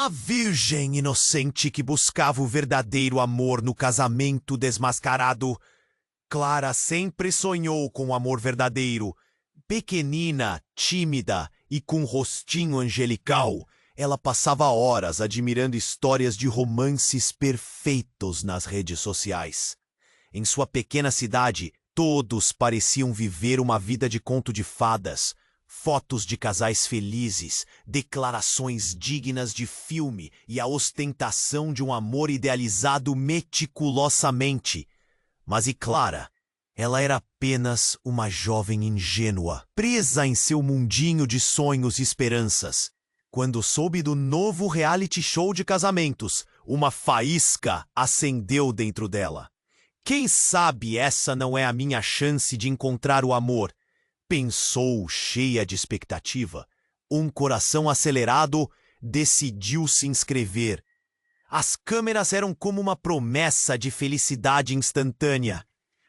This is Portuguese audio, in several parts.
A virgem inocente que buscava o verdadeiro amor no casamento desmascarado. Clara sempre sonhou com o amor verdadeiro. Pequenina, tímida e com um rostinho angelical, ela passava horas admirando histórias de romances perfeitos nas redes sociais. Em sua pequena cidade, todos pareciam viver uma vida de conto de fadas. Fotos de casais felizes, declarações dignas de filme e a ostentação de um amor idealizado meticulosamente. Mas e Clara? Ela era apenas uma jovem ingênua, presa em seu mundinho de sonhos e esperanças. Quando soube do novo reality show de casamentos, uma faísca acendeu dentro dela. Quem sabe essa não é a minha chance de encontrar o amor? Pensou, cheia de expectativa. Um coração acelerado, decidiu se inscrever. As câmeras eram como uma promessa de felicidade instantânea.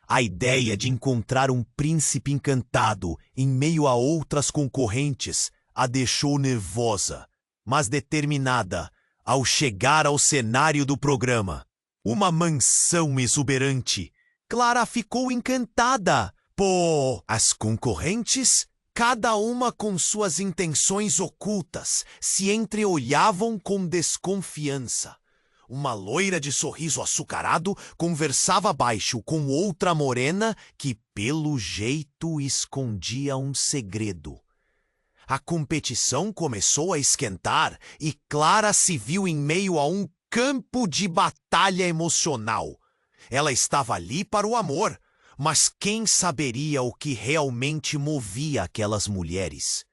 A ideia de encontrar um príncipe encantado em meio a outras concorrentes a deixou nervosa, mas determinada ao chegar ao cenário do programa. Uma mansão exuberante. Clara ficou encantada. Pô, as concorrentes, cada uma com suas intenções ocultas, se entreolhavam com desconfiança. Uma loira de sorriso açucarado conversava baixo com outra morena que, pelo jeito, escondia um segredo. A competição começou a esquentar e Clara se viu em meio a um campo de batalha emocional. Ela estava ali para o amor, mas quem saberia o que realmente movia aquelas mulheres?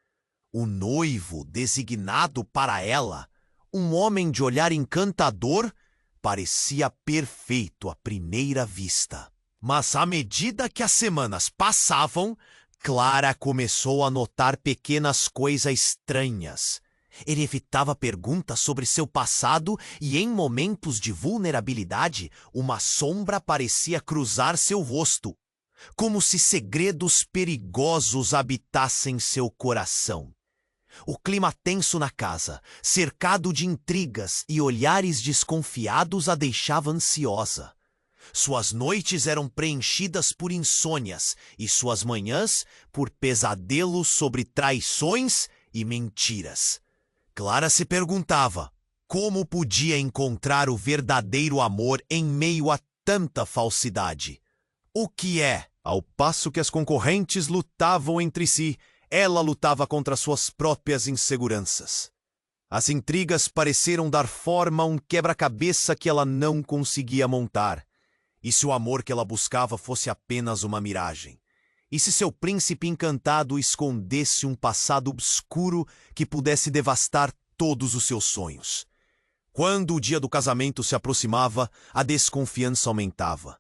O noivo designado para ela, um homem de olhar encantador, parecia perfeito à primeira vista. Mas à medida que as semanas passavam, Clara começou a notar pequenas coisas estranhas. Ele evitava perguntas sobre seu passado e, em momentos de vulnerabilidade, uma sombra parecia cruzar seu rosto, como se segredos perigosos habitassem seu coração. O clima tenso na casa, cercado de intrigas e olhares desconfiados, a deixava ansiosa. Suas noites eram preenchidas por insônias e suas manhãs por pesadelos sobre traições e mentiras. Clara se perguntava como podia encontrar o verdadeiro amor em meio a tanta falsidade. O que é? Ao passo que as concorrentes lutavam entre si, ela lutava contra suas próprias inseguranças. As intrigas pareceram dar forma a um quebra-cabeça que ela não conseguia montar. E se o amor que ela buscava fosse apenas uma miragem? E se seu príncipe encantado escondesse um passado obscuro que pudesse devastar todos os seus sonhos? Quando o dia do casamento se aproximava, a desconfiança aumentava.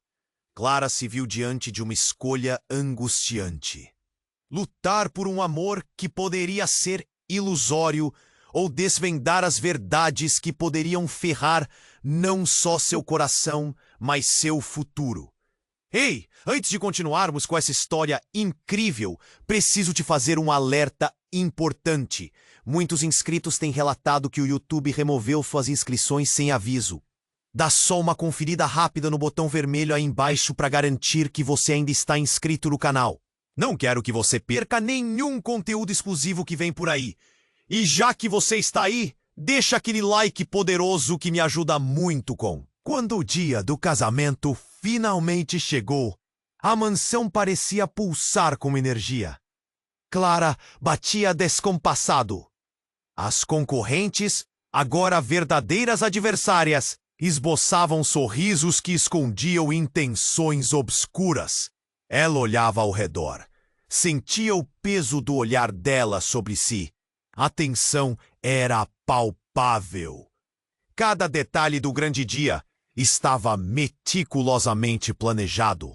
Clara se viu diante de uma escolha angustiante. Lutar por um amor que poderia ser ilusório ou desvendar as verdades que poderiam ferrar não só seu coração, mas seu futuro. Ei, antes de continuarmos com essa história incrível, preciso te fazer um alerta importante. Muitos inscritos têm relatado que o YouTube removeu suas inscrições sem aviso. Dá só uma conferida rápida no botão vermelho aí embaixo para garantir que você ainda está inscrito no canal. Não quero que você perca nenhum conteúdo exclusivo que vem por aí. E já que você está aí, deixa aquele like poderoso que me ajuda muito com. Quando o dia do casamento finalmente chegou, a mansão parecia pulsar com energia. Clara batia descompassado. As concorrentes, agora verdadeiras adversárias, esboçavam sorrisos que escondiam intenções obscuras. Ela olhava ao redor. Sentia o peso do olhar dela sobre si. A tensão era palpável. Cada detalhe do grande dia estava meticulosamente planejado.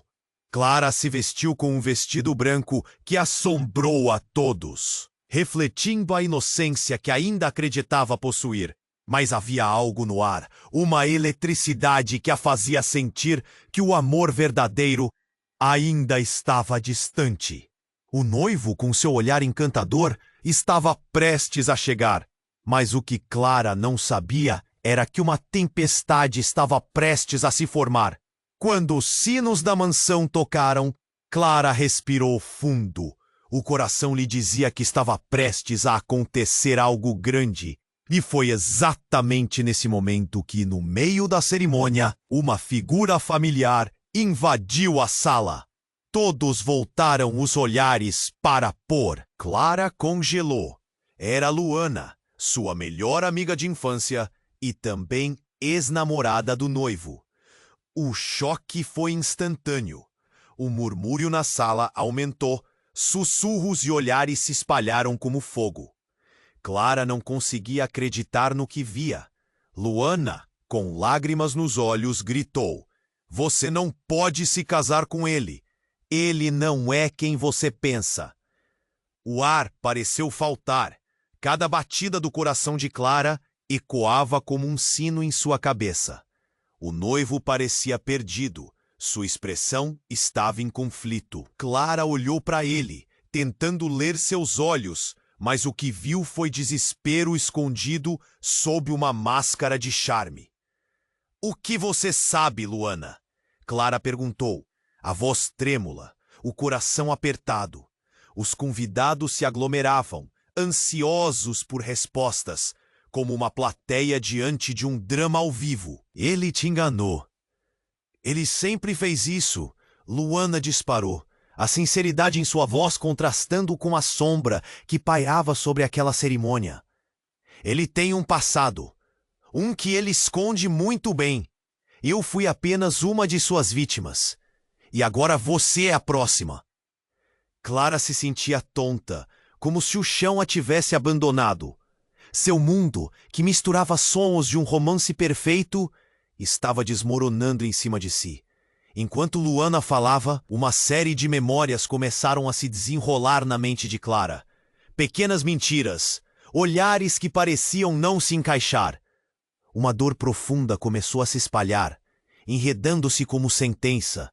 Clara se vestiu com um vestido branco que assombrou a todos, refletindo a inocência que ainda acreditava possuir. Mas havia algo no ar, uma eletricidade que a fazia sentir que o amor verdadeiro ainda estava distante. O noivo, com seu olhar encantador, estava prestes a chegar. Mas o que Clara não sabia era que uma tempestade estava prestes a se formar. Quando os sinos da mansão tocaram, Clara respirou fundo. O coração lhe dizia que estava prestes a acontecer algo grande. E foi exatamente nesse momento que, no meio da cerimônia, uma figura familiar invadiu a sala. Todos voltaram os olhares para Por. Clara congelou. Era Luana, sua melhor amiga de infância e também ex-namorada do noivo. O choque foi instantâneo. O murmúrio na sala aumentou, sussurros e olhares se espalharam como fogo. Clara não conseguia acreditar no que via. Luana, com lágrimas nos olhos, gritou: "Você não pode se casar com ele. Ele não é quem você pensa." O ar pareceu faltar. Cada batida do coração de Clara ecoava como um sino em sua cabeça. O noivo parecia perdido. Sua expressão estava em conflito. Clara olhou para ele, tentando ler seus olhos, mas o que viu foi desespero escondido sob uma máscara de charme. "O que você sabe, Luana?" Clara perguntou, a voz trêmula, o coração apertado. Os convidados se aglomeravam, ansiosos por respostas, como uma plateia diante de um drama ao vivo. "Ele te enganou." "Ele sempre fez isso." Luana disparou, a sinceridade em sua voz contrastando com a sombra que pairava sobre aquela cerimônia. "Ele tem um passado, um que ele esconde muito bem. Eu fui apenas uma de suas vítimas. E agora você é a próxima." Clara se sentia tonta, como se o chão a tivesse abandonado. Seu mundo, que misturava sons de um romance perfeito, estava desmoronando em cima de si. Enquanto Luana falava, uma série de memórias começaram a se desenrolar na mente de Clara. Pequenas mentiras, olhares que pareciam não se encaixar. Uma dor profunda começou a se espalhar, enredando-se como sentença,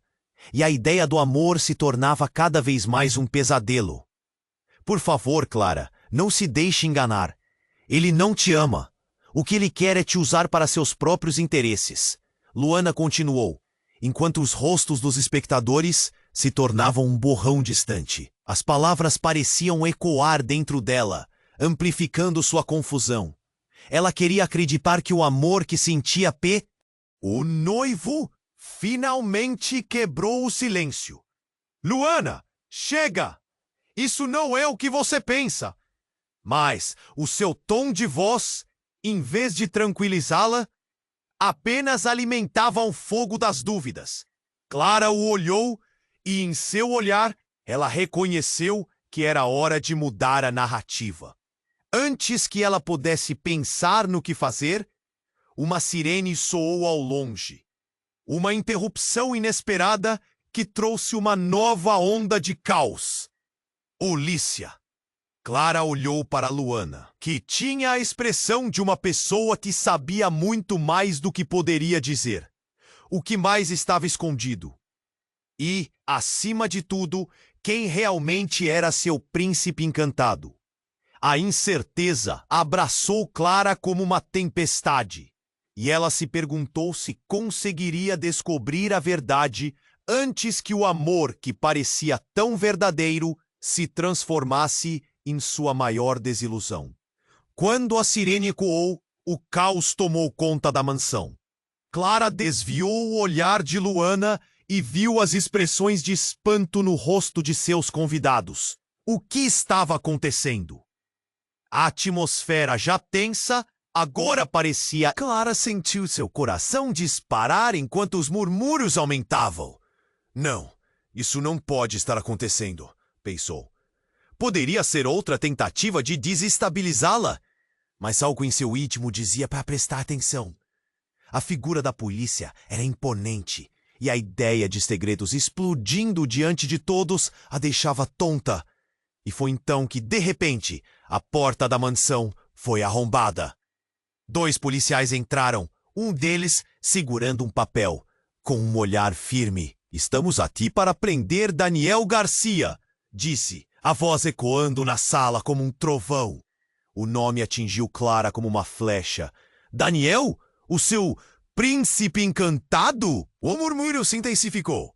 e a ideia do amor se tornava cada vez mais um pesadelo. "Por favor, Clara, não se deixe enganar. Ele não te ama. O que ele quer é te usar para seus próprios interesses." Luana continuou, enquanto os rostos dos espectadores se tornavam um borrão distante. As palavras pareciam ecoar dentro dela, amplificando sua confusão. Ela queria acreditar que o amor que sentia O noivo finalmente quebrou o silêncio. "Luana, chega! Isso não é o que você pensa." Mas o seu tom de voz, em vez de tranquilizá-la, apenas alimentava o fogo das dúvidas. Clara o olhou e, em seu olhar, ela reconheceu que era hora de mudar a narrativa. Antes que ela pudesse pensar no que fazer, uma sirene soou ao longe. Uma interrupção inesperada que trouxe uma nova onda de caos. Olícia. Clara olhou para Luana, que tinha a expressão de uma pessoa que sabia muito mais do que poderia dizer. O que mais estava escondido? E, acima de tudo, quem realmente era seu príncipe encantado? A incerteza abraçou Clara como uma tempestade, e ela se perguntou se conseguiria descobrir a verdade antes que o amor que parecia tão verdadeiro se transformasse em sua maior desilusão. Quando a sirene ecoou, o caos tomou conta da mansão. Clara desviou o olhar de Luana e viu as expressões de espanto no rosto de seus convidados. O que estava acontecendo? A atmosfera já tensa agora parecia... Clara sentiu seu coração disparar enquanto os murmúrios aumentavam. "Não, isso não pode estar acontecendo", pensou. Poderia ser outra tentativa de desestabilizá-la, mas algo em seu íntimo dizia para prestar atenção. A figura da polícia era imponente, e a ideia de segredos explodindo diante de todos a deixava tonta. E foi então que, de repente, a porta da mansão foi arrombada. 2 policiais entraram, um deles segurando um papel, com um olhar firme. "Estamos aqui para prender Daniel Garcia", disse, a voz ecoando na sala como um trovão. O nome atingiu Clara como uma flecha. Daniel? O seu príncipe encantado? O murmúrio se intensificou.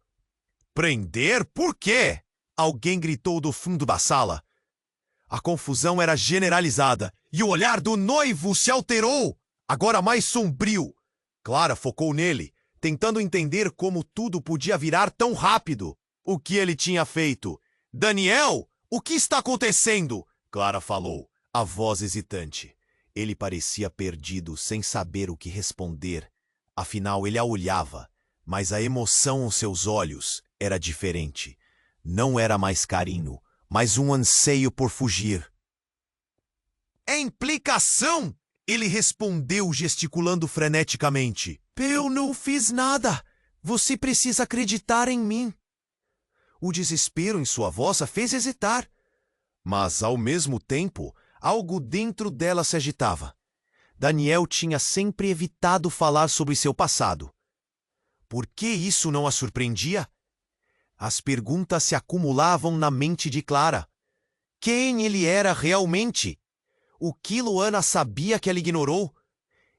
Prender? Por quê? Alguém gritou do fundo da sala. A confusão era generalizada e o olhar do noivo se alterou, agora mais sombrio. Clara focou nele, tentando entender como tudo podia virar tão rápido. O que ele tinha feito? Daniel, o que está acontecendo? Clara falou, a voz hesitante. Ele parecia perdido, sem saber o que responder. Afinal, ele a olhava, mas a emoção aos seus olhos era diferente. Não era mais carinho, mas um anseio por fugir. É implicação! Ele respondeu gesticulando freneticamente. Eu não fiz nada. Você precisa acreditar em mim. O desespero em sua voz a fez hesitar. Mas, ao mesmo tempo, algo dentro dela se agitava. Daniel tinha sempre evitado falar sobre seu passado. Por que isso não a surpreendia? As perguntas se acumulavam na mente de Clara. Quem ele era realmente? O que Luana sabia que ela ignorou?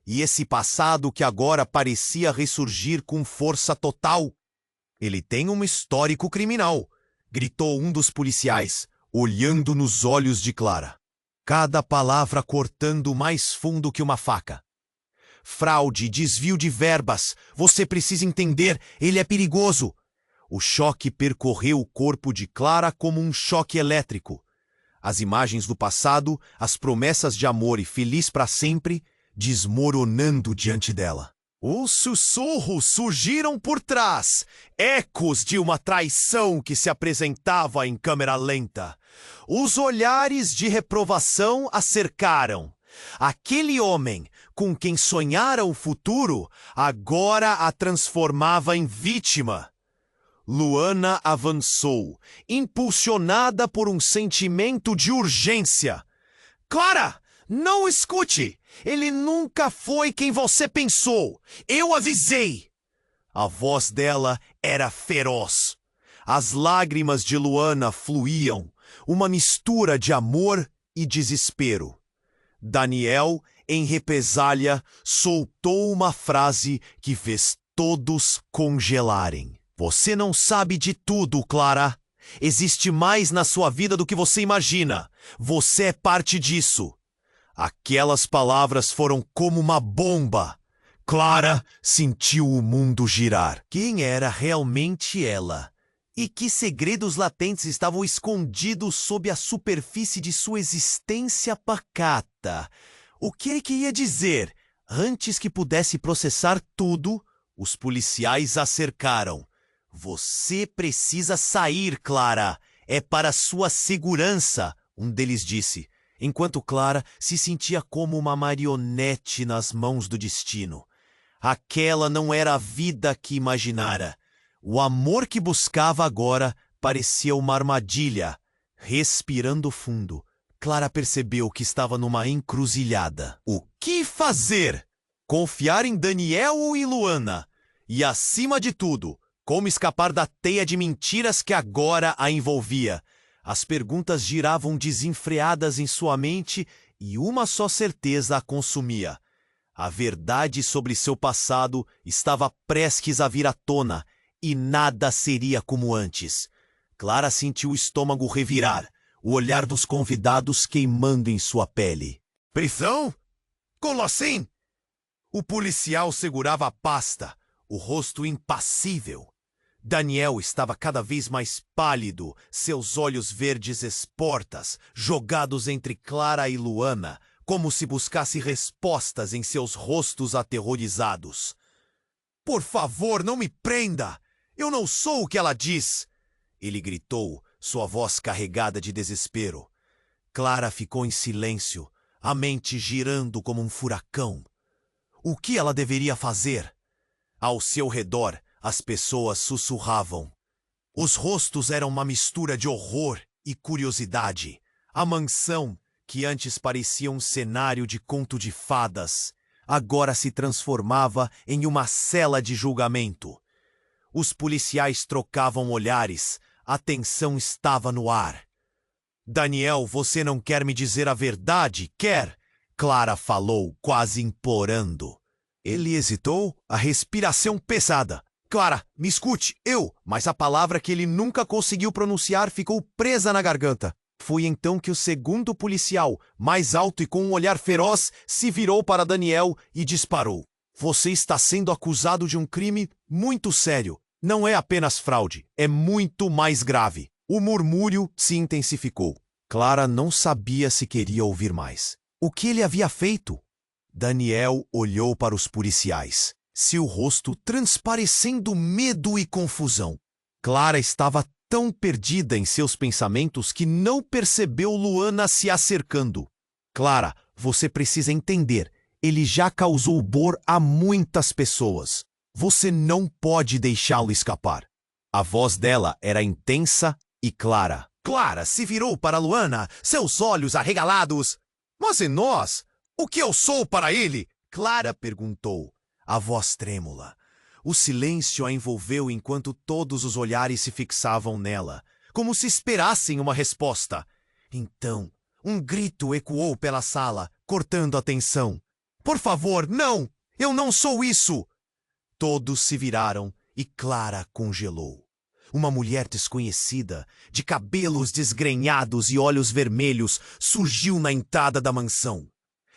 E esse passado que agora parecia ressurgir com força total? Ele tem um histórico criminal, gritou um dos policiais, olhando nos olhos de Clara. Cada palavra cortando mais fundo que uma faca. Fraude, desvio de verbas, você precisa entender, ele é perigoso. O choque percorreu o corpo de Clara como um choque elétrico. As imagens do passado, as promessas de amor e feliz para sempre, desmoronando diante dela. Os sussurros surgiram por trás, ecos de uma traição que se apresentava em câmera lenta. Os olhares de reprovação a cercaram. Aquele homem, com quem sonhara o futuro, agora a transformava em vítima. Luana avançou, impulsionada por um sentimento de urgência. Clara, não escute! Ele nunca foi quem você pensou! Eu avisei! A voz dela era feroz. As lágrimas de Luana fluíam, uma mistura de amor e desespero. Daniel, em represália, soltou uma frase que fez todos congelarem. Você não sabe de tudo, Clara. Existe mais na sua vida do que você imagina. Você é parte disso. Aquelas palavras foram como uma bomba. Clara sentiu o mundo girar. Quem era realmente ela? E que segredos latentes estavam escondidos sob a superfície de sua existência pacata? O que ele queria dizer? Antes que pudesse processar tudo, os policiais a cercaram. Você precisa sair, Clara. É para sua segurança, um deles disse, enquanto Clara se sentia como uma marionete nas mãos do destino. Aquela não era a vida que imaginara. O amor que buscava agora parecia uma armadilha. Respirando fundo, Clara percebeu que estava numa encruzilhada. O que fazer? Confiar em Daniel ou em Luana? E, acima de tudo, como escapar da teia de mentiras que agora a envolvia? As perguntas giravam desenfreadas em sua mente e uma só certeza a consumia. A verdade sobre seu passado estava prestes a vir à tona e nada seria como antes. Clara sentiu o estômago revirar, o olhar dos convidados queimando em sua pele. Prisão? Como assim? O policial segurava a pasta, o rosto impassível. Daniel estava cada vez mais pálido, seus olhos verdes esportas, jogados entre Clara e Luana, como se buscasse respostas em seus rostos aterrorizados. Por favor, não me prenda! Eu não sou o que ela diz! Ele gritou, sua voz carregada de desespero. Clara ficou em silêncio, a mente girando como um furacão. O que ela deveria fazer? Ao seu redor, as pessoas sussurravam. Os rostos eram uma mistura de horror e curiosidade. A mansão, que antes parecia um cenário de conto de fadas, agora se transformava em uma cela de julgamento. Os policiais trocavam olhares, a tensão estava no ar. Daniel, você não quer me dizer a verdade, quer? Clara falou, quase implorando. Ele hesitou, a respiração pesada. Clara, me escute, mas a palavra que ele nunca conseguiu pronunciar ficou presa na garganta. Foi então que o segundo policial, mais alto e com um olhar feroz, se virou para Daniel e disparou. Você está sendo acusado de um crime muito sério. Não é apenas fraude, é muito mais grave. O murmúrio se intensificou. Clara não sabia se queria ouvir mais. O que ele havia feito? Daniel olhou para os policiais, seu rosto transparecendo medo e confusão. Clara estava tão perdida em seus pensamentos que não percebeu Luana se acercando. Clara, você precisa entender. Ele já causou dor a muitas pessoas. Você não pode deixá-lo escapar. A voz dela era intensa e clara. Clara se virou para Luana, seus olhos arregalados. Mas e nós? O que eu sou para ele? Clara perguntou, a voz trêmula. O silêncio a envolveu enquanto todos os olhares se fixavam nela, como se esperassem uma resposta. Então, um grito ecoou pela sala, cortando a tensão. Por favor, não! Eu não sou isso! Todos se viraram e Clara congelou. Uma mulher desconhecida, de cabelos desgrenhados e olhos vermelhos, surgiu na entrada da mansão.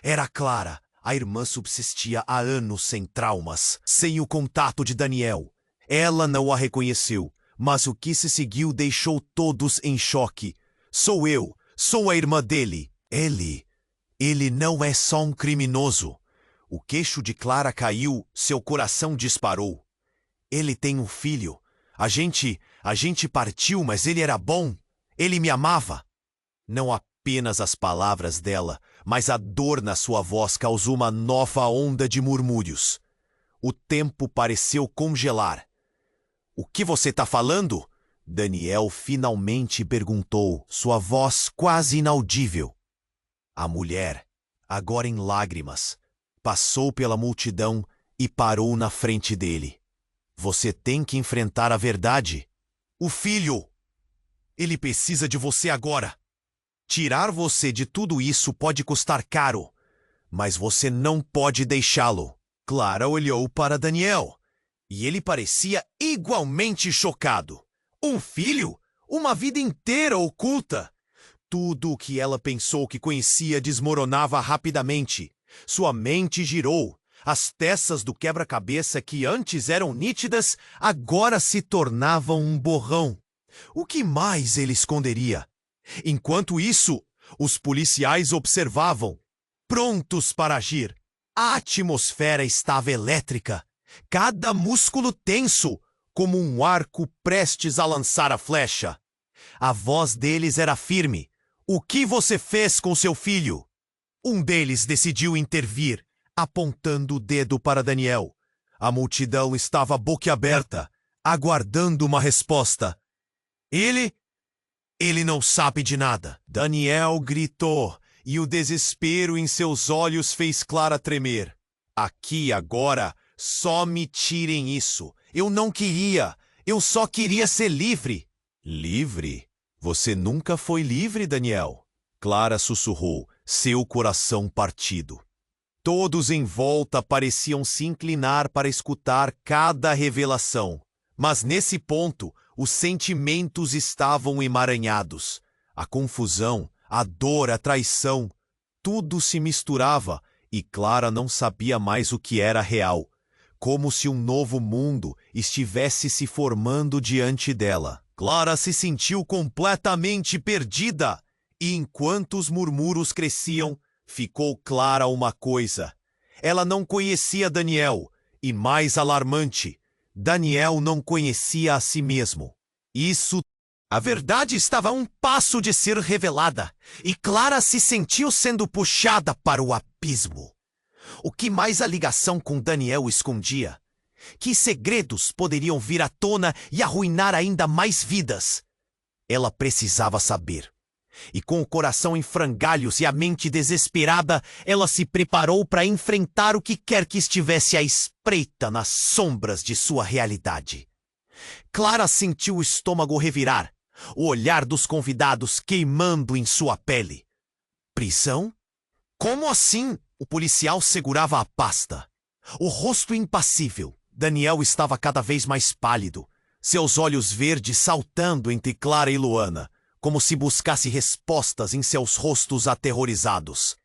Era Clara. A irmã subsistia há anos sem traumas, sem o contato de Daniel. Ela não a reconheceu, mas o que se seguiu deixou todos em choque. Sou eu, sou a irmã dele. Ele não é só um criminoso. O queixo de Clara caiu, seu coração disparou. Ele tem um filho. A gente partiu, mas ele era bom. Ele me amava. Não apenas as palavras dela, mas a dor na sua voz causou uma nova onda de murmúrios. O tempo pareceu congelar. O que você está falando? Daniel finalmente perguntou, sua voz quase inaudível. A mulher, agora em lágrimas, passou pela multidão e parou na frente dele. Você tem que enfrentar a verdade. O filho! Ele precisa de você agora. Tirar você de tudo isso pode custar caro, mas você não pode deixá-lo. Clara olhou para Daniel, e ele parecia igualmente chocado. Um filho? Uma vida inteira oculta? Tudo o que ela pensou que conhecia desmoronava rapidamente. Sua mente girou. As peças do quebra-cabeça que antes eram nítidas, agora se tornavam um borrão. O que mais ele esconderia? Enquanto isso, os policiais observavam, prontos para agir. A atmosfera estava elétrica, cada músculo tenso, como um arco prestes a lançar a flecha. A voz deles era firme. O que você fez com seu filho? Um deles decidiu intervir, apontando o dedo para Daniel. A multidão estava boquiaberta, aguardando uma resposta. Ele não sabe de nada. Daniel gritou, e o desespero em seus olhos fez Clara tremer. Aqui agora, só me tirem isso. Eu não queria. Eu só queria ser livre. Livre? Você nunca foi livre, Daniel. Clara sussurrou, seu coração partido. Todos em volta pareciam se inclinar para escutar cada revelação. Mas nesse ponto, os sentimentos estavam emaranhados. A confusão, a dor, a traição, tudo se misturava e Clara não sabia mais o que era real. Como se um novo mundo estivesse se formando diante dela. Clara se sentiu completamente perdida. E enquanto os murmúrios cresciam, ficou clara uma coisa. Ela não conhecia Daniel. E mais alarmante, Daniel não conhecia a si mesmo. A verdade estava a um passo de ser revelada, e Clara se sentiu sendo puxada para o abismo. O que mais a ligação com Daniel escondia? Que segredos poderiam vir à tona e arruinar ainda mais vidas? Ela precisava saber. E com o coração em frangalhos e a mente desesperada, ela se preparou para enfrentar o que quer que estivesse à espreita nas sombras de sua realidade. Clara sentiu o estômago revirar. o olhar dos convidados queimando em sua pele. Prisão? Como assim? O policial segurava a pasta. O rosto impassível. Daniel estava cada vez mais pálido, seus olhos verdes saltando entre Clara e Luana, como se buscasse respostas em seus rostos aterrorizados.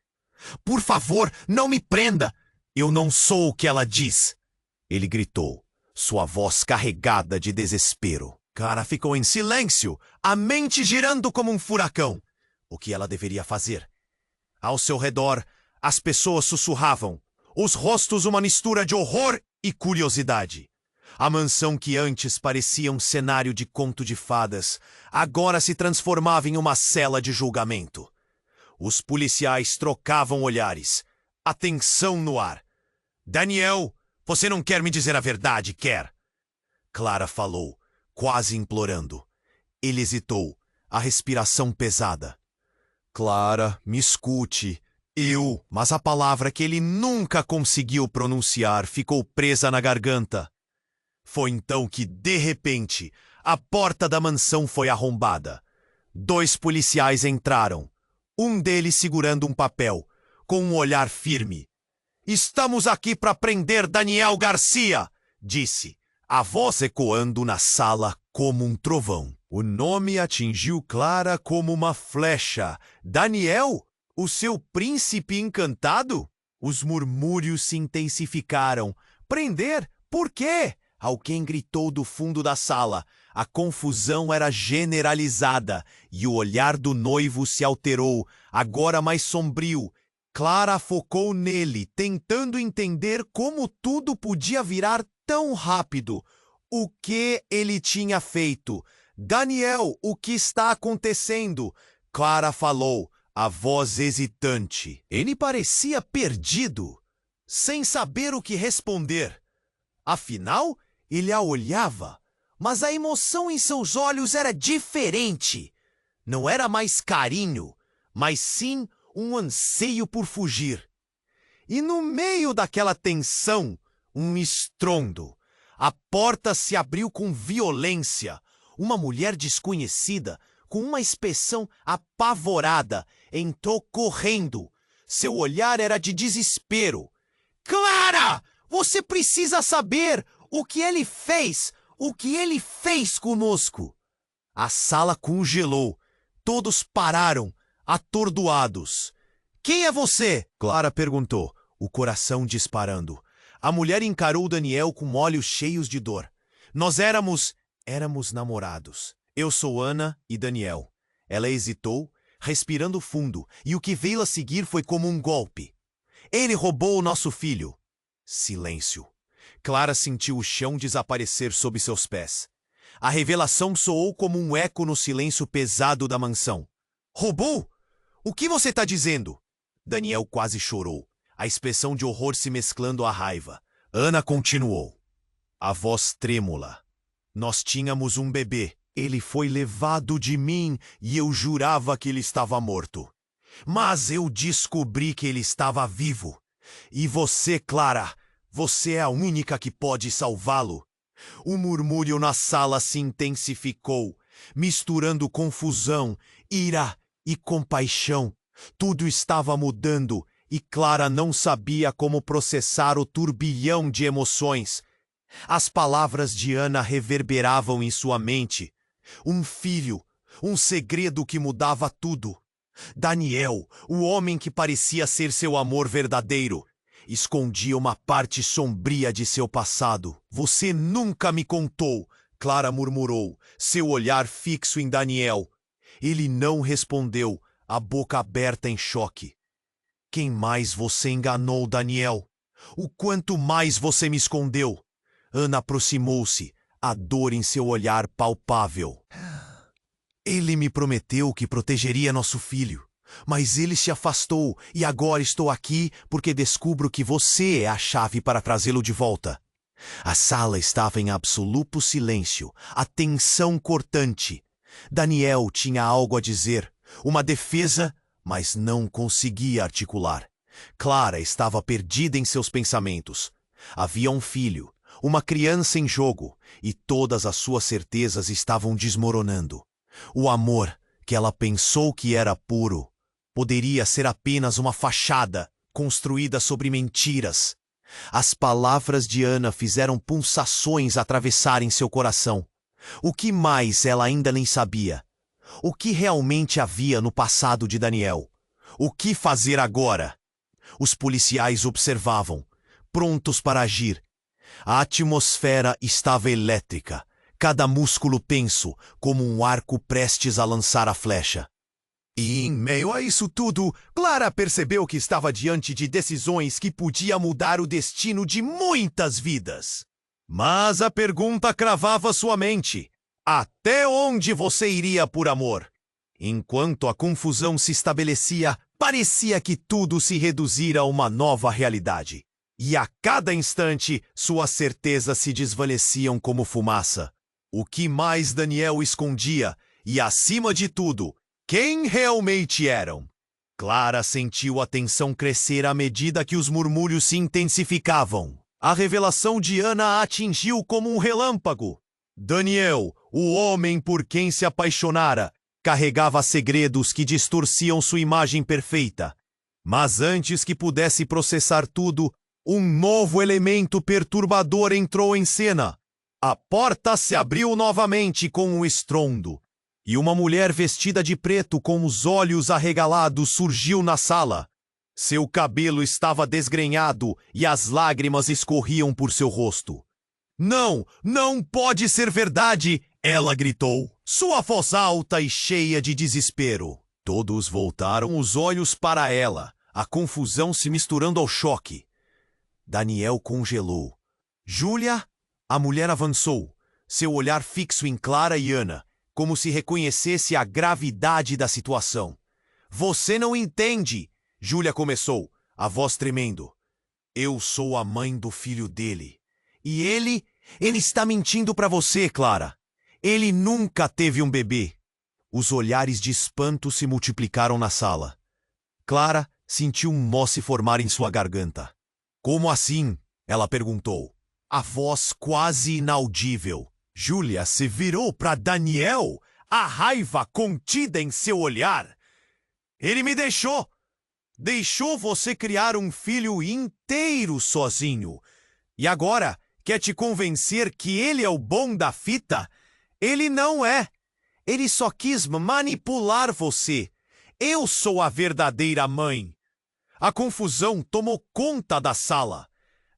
Por favor, não me prenda! Eu não sou o que ela diz! Ele gritou, sua voz carregada de desespero. Clara ficou em silêncio, a mente girando como um furacão. O que ela deveria fazer? Ao seu redor, as pessoas sussurravam, os rostos uma mistura de horror e curiosidade. A mansão que antes parecia um cenário de conto de fadas, agora se transformava em uma cela de julgamento. Os policiais trocavam olhares, a tensão no ar. Daniel, você não quer me dizer a verdade, quer? Clara falou, quase implorando. Ele hesitou, a respiração pesada. Clara, me escute. Mas a palavra que ele nunca conseguiu pronunciar ficou presa na garganta. Foi então que, de repente, a porta da mansão foi arrombada. 2 policiais entraram, um deles segurando um papel, com um olhar firme. Estamos aqui para prender Daniel Garcia, disse, a voz ecoando na sala como um trovão. O nome atingiu Clara como uma flecha. Daniel? O seu príncipe encantado? Os murmúrios se intensificaram. Prender? Por quê? Alguém gritou do fundo da sala. A confusão era generalizada e o olhar do noivo se alterou, agora mais sombrio. Clara focou nele, tentando entender como tudo podia virar tão rápido. O que ele tinha feito? Daniel, o que está acontecendo? Clara falou, a voz hesitante. Ele parecia perdido, sem saber o que responder. Afinal, ele a olhava, mas a emoção em seus olhos era diferente. Não era mais carinho, mas sim um anseio por fugir. E no meio daquela tensão, um estrondo. A porta se abriu com violência. Uma mulher desconhecida, com uma expressão apavorada, entrou correndo. Seu olhar era de desespero. Clara! Você precisa saber o que ele fez! O que ele fez conosco! A sala congelou. Todos pararam, atordoados. Quem é você? Clara perguntou, o coração disparando. A mulher encarou Daniel com olhos cheios de dor. Nós éramos namorados. Eu sou Ana e Daniel. Ela hesitou, respirando fundo, e o que veio a seguir foi como um golpe. Ele roubou o nosso filho. Silêncio. Clara sentiu o chão desaparecer sob seus pés. A revelação soou como um eco no silêncio pesado da mansão. Roubou? O que você está dizendo? Daniel quase chorou, a expressão de horror se mesclando à raiva. Ana continuou, a voz trêmula. Nós tínhamos um bebê. Ele foi levado de mim e eu jurava que ele estava morto. Mas eu descobri que ele estava vivo. E você, Clara, você é a única que pode salvá-lo. O murmúrio na sala se intensificou, misturando confusão, ira e compaixão. Tudo estava mudando e Clara não sabia como processar o turbilhão de emoções. As palavras de Ana reverberavam em sua mente. Um filho, um segredo que mudava tudo. Daniel, o homem que parecia ser seu amor verdadeiro, escondia uma parte sombria de seu passado. Você nunca me contou, Clara murmurou, seu olhar fixo em Daniel. Ele não respondeu, a boca aberta em choque. Quem mais você enganou, Daniel? O quanto mais você me escondeu? Ana aproximou-se, a dor em seu olhar palpável. Ele me prometeu que protegeria nosso filho, mas ele se afastou e agora estou aqui porque descubro que você é a chave para trazê-lo de volta. A sala estava em absoluto silêncio, a tensão cortante. Daniel tinha algo a dizer, uma defesa, mas não conseguia articular. Clara estava perdida em seus pensamentos. Havia um filho, uma criança em jogo, e todas as suas certezas estavam desmoronando. O amor, que ela pensou que era puro, poderia ser apenas uma fachada construída sobre mentiras. As palavras de Ana fizeram pulsações atravessarem seu coração. O que mais ela ainda nem sabia? O que realmente havia no passado de Daniel? O que fazer agora? Os policiais observavam, prontos para agir. A atmosfera estava elétrica, cada músculo tenso, como um arco prestes a lançar a flecha. E em meio a isso tudo, Clara percebeu que estava diante de decisões que podiam mudar o destino de muitas vidas. Mas a pergunta cravava sua mente. Até onde você iria por amor? Enquanto a confusão se estabelecia, parecia que tudo se reduzira a uma nova realidade. E a cada instante, suas certezas se desvaneciam como fumaça. O que mais Daniel escondia? E, acima de tudo, quem realmente eram? Clara sentiu a tensão crescer à medida que os murmúrios se intensificavam. A revelação de Ana a atingiu como um relâmpago. Daniel, o homem por quem se apaixonara, carregava segredos que distorciam sua imagem perfeita. Mas antes que pudesse processar tudo, um novo elemento perturbador entrou em cena. A porta se abriu novamente com um estrondo, e uma mulher vestida de preto com os olhos arregalados surgiu na sala. Seu cabelo estava desgrenhado e as lágrimas escorriam por seu rosto. Não, não pode ser verdade! Ela gritou, sua voz alta e cheia de desespero. Todos voltaram os olhos para ela, a confusão se misturando ao choque. Daniel congelou. Júlia? A mulher avançou, seu olhar fixo em Clara e Ana, como se reconhecesse a gravidade da situação. Você não entende! Júlia começou, a voz tremendo. Eu sou a mãe do filho dele. E ele está mentindo para você, Clara. Ele nunca teve um bebê. Os olhares de espanto se multiplicaram na sala. Clara sentiu um nó se formar em sua garganta. Como assim? Ela perguntou. A voz quase inaudível. Júlia se virou para Daniel, a raiva contida em seu olhar. Ele me deixou. Deixou você criar um filho inteiro sozinho. E agora quer te convencer que ele é o bom da fita? Ele não é. Ele só quis manipular você. Eu sou a verdadeira mãe. A confusão tomou conta da sala.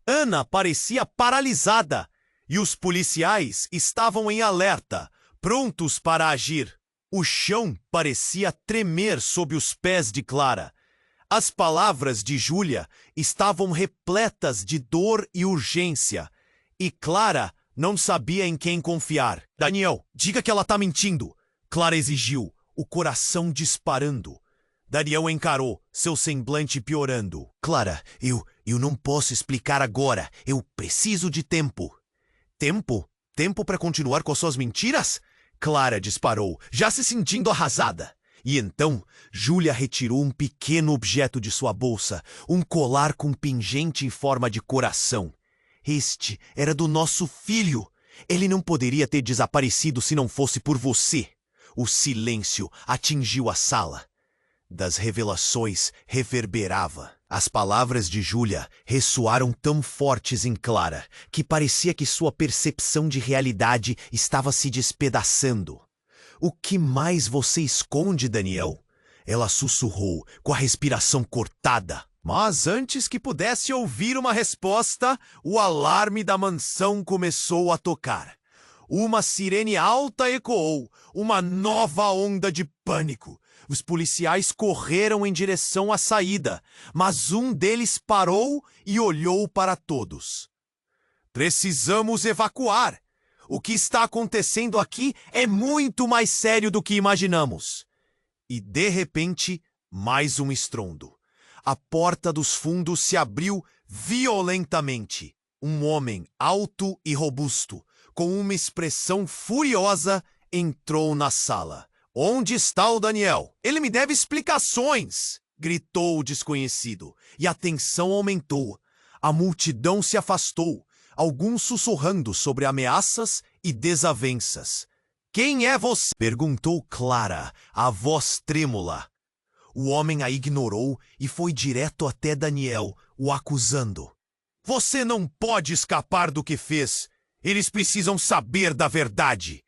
Ana parecia paralisada e os policiais estavam em alerta, prontos para agir. O chão parecia tremer sob os pés de Clara. As palavras de Júlia estavam repletas de dor e urgência, e Clara não sabia em quem confiar. Daniel, diga que ela está mentindo, Clara exigiu, o coração disparando. Daniel encarou, seu semblante piorando. Clara, eu não posso explicar agora. Eu preciso de tempo. Tempo? Tempo para continuar com suas mentiras? Clara disparou, já se sentindo arrasada. E então, Júlia retirou um pequeno objeto de sua bolsa, um colar com pingente em forma de coração. Este era do nosso filho. Ele não poderia ter desaparecido se não fosse por você. O silêncio atingiu a sala. Das revelações reverberava. As palavras de Júlia ressoaram tão fortes em Clara que parecia que sua percepção de realidade estava se despedaçando. O que mais você esconde, Daniel? Ela sussurrou, com a respiração cortada. Mas antes que pudesse ouvir uma resposta, o alarme da mansão começou a tocar. Uma sirene alta ecoou, uma nova onda de pânico. Os policiais correram em direção à saída, mas um deles parou e olhou para todos. Precisamos evacuar. O que está acontecendo aqui é muito mais sério do que imaginamos. E, de repente, mais um estrondo. A porta dos fundos se abriu violentamente. Um homem alto e robusto, com uma expressão furiosa, entrou na sala. Onde está o Daniel? Ele me deve explicações! Gritou o desconhecido, e a tensão aumentou. A multidão se afastou, alguns sussurrando sobre ameaças e desavenças. Quem é você? Perguntou Clara, a voz trêmula. O homem a ignorou e foi direto até Daniel, o acusando. Você não pode escapar do que fez. Eles precisam saber da verdade.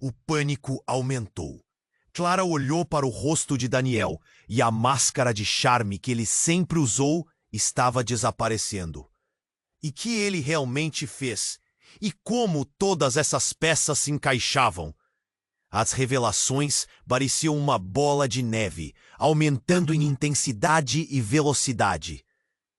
O pânico aumentou. Clara olhou para o rosto de Daniel e a máscara de charme que ele sempre usou estava desaparecendo. E que ele realmente fez? E como todas essas peças se encaixavam? As revelações pareciam uma bola de neve, aumentando em intensidade e velocidade.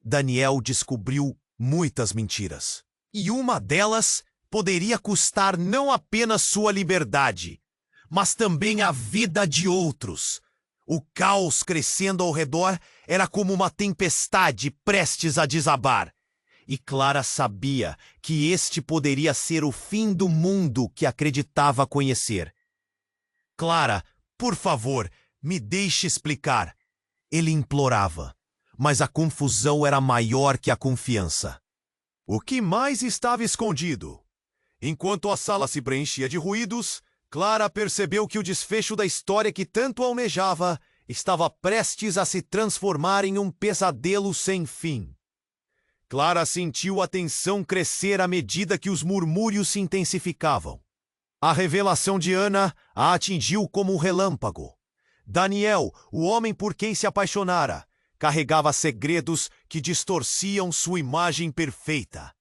Daniel descobriu muitas mentiras. E uma delas poderia custar não apenas sua liberdade, mas também a vida de outros. O caos crescendo ao redor era como uma tempestade prestes a desabar. E Clara sabia que este poderia ser o fim do mundo que acreditava conhecer. Clara, por favor, me deixe explicar. Ele implorava, mas a confusão era maior que a confiança. O que mais estava escondido? Enquanto a sala se preenchia de ruídos, Clara percebeu que o desfecho da história que tanto almejava estava prestes a se transformar em um pesadelo sem fim. Clara sentiu a tensão crescer à medida que os murmúrios se intensificavam. A revelação de Ana a atingiu como um relâmpago. Daniel, o homem por quem se apaixonara, carregava segredos que distorciam sua imagem perfeita.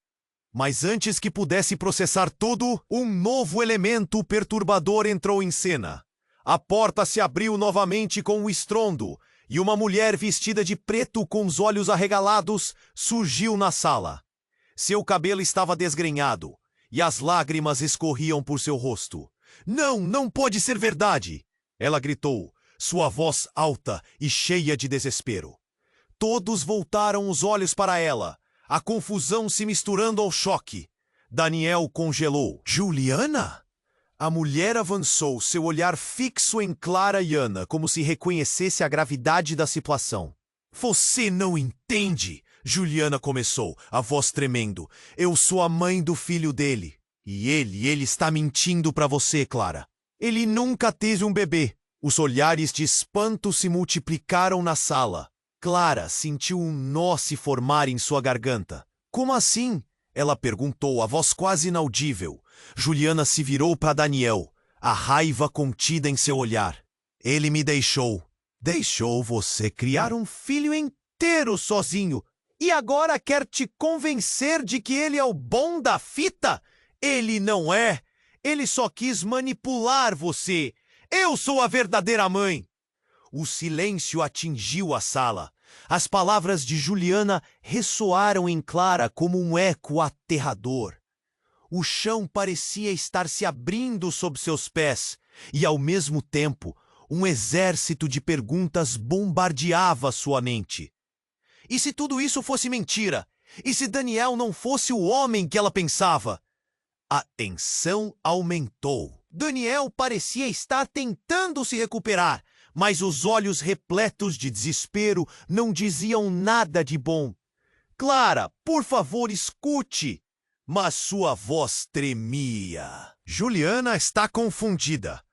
Mas antes que pudesse processar tudo, um novo elemento perturbador entrou em cena. A porta se abriu novamente com um estrondo, e uma mulher vestida de preto com os olhos arregalados surgiu na sala. Seu cabelo estava desgrenhado, e as lágrimas escorriam por seu rosto. Não, não pode ser verdade! Ela gritou, sua voz alta e cheia de desespero. Todos voltaram os olhos para ela, a confusão se misturando ao choque. Daniel congelou. Juliana? A mulher avançou, seu olhar fixo em Clara e Ana, como se reconhecesse a gravidade da situação. Você não entende! Juliana começou, a voz tremendo. Eu sou a mãe do filho dele. E ele está mentindo para você, Clara. Ele nunca teve um bebê. Os olhares de espanto se multiplicaram na sala. Clara sentiu um nó se formar em sua garganta. Como assim? Ela perguntou, a voz quase inaudível. Juliana se virou para Daniel, a raiva contida em seu olhar. Ele me deixou. Deixou você criar um filho inteiro sozinho. E agora quer te convencer de que ele é o bom da fita? Ele não é. Ele só quis manipular você. Eu sou a verdadeira mãe. O silêncio atingiu a sala. As palavras de Juliana ressoaram em Clara como um eco aterrador. O chão parecia estar se abrindo sob seus pés, e ao mesmo tempo, um exército de perguntas bombardeava sua mente. E se tudo isso fosse mentira? E se Daniel não fosse o homem que ela pensava? A tensão aumentou. Daniel parecia estar tentando se recuperar, mas os olhos repletos de desespero não diziam nada de bom. Clara, por favor, escute! Mas sua voz tremia. Juliana está confundida.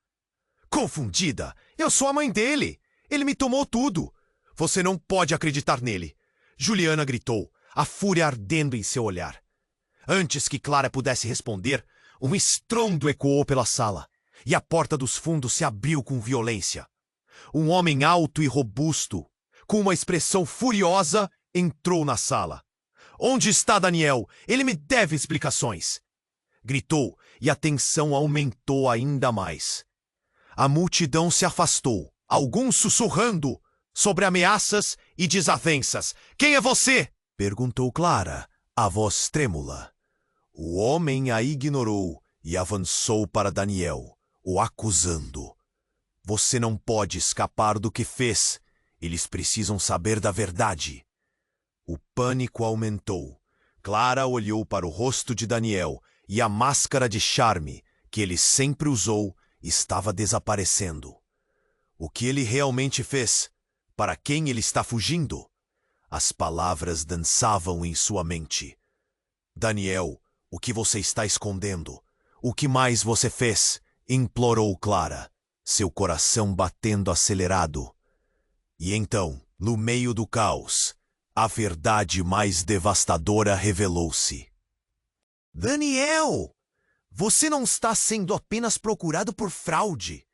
Confundida? Eu sou a mãe dele. Ele me tomou tudo. Você não pode acreditar nele. Juliana gritou, a fúria ardendo em seu olhar. Antes que Clara pudesse responder, um estrondo ecoou pela sala, e a porta dos fundos se abriu com violência. Um homem alto e robusto, com uma expressão furiosa, entrou na sala. Onde está Daniel? Ele me deve explicações! Gritou, e a tensão aumentou ainda mais. A multidão se afastou, alguns sussurrando sobre ameaças e desavenças. Quem é você? Perguntou Clara, a voz trêmula. O homem a ignorou e avançou para Daniel, o acusando. Você não pode escapar do que fez. Eles precisam saber da verdade. O pânico aumentou. Clara olhou para o rosto de Daniel e a máscara de charme que ele sempre usou estava desaparecendo. O que ele realmente fez? Para quem ele está fugindo? As palavras dançavam em sua mente. Daniel, o que você está escondendo? O que mais você fez? implorou Clara, seu coração batendo acelerado. E então, no meio do caos, a verdade mais devastadora revelou-se. Daniel! Você não está sendo apenas procurado por fraude.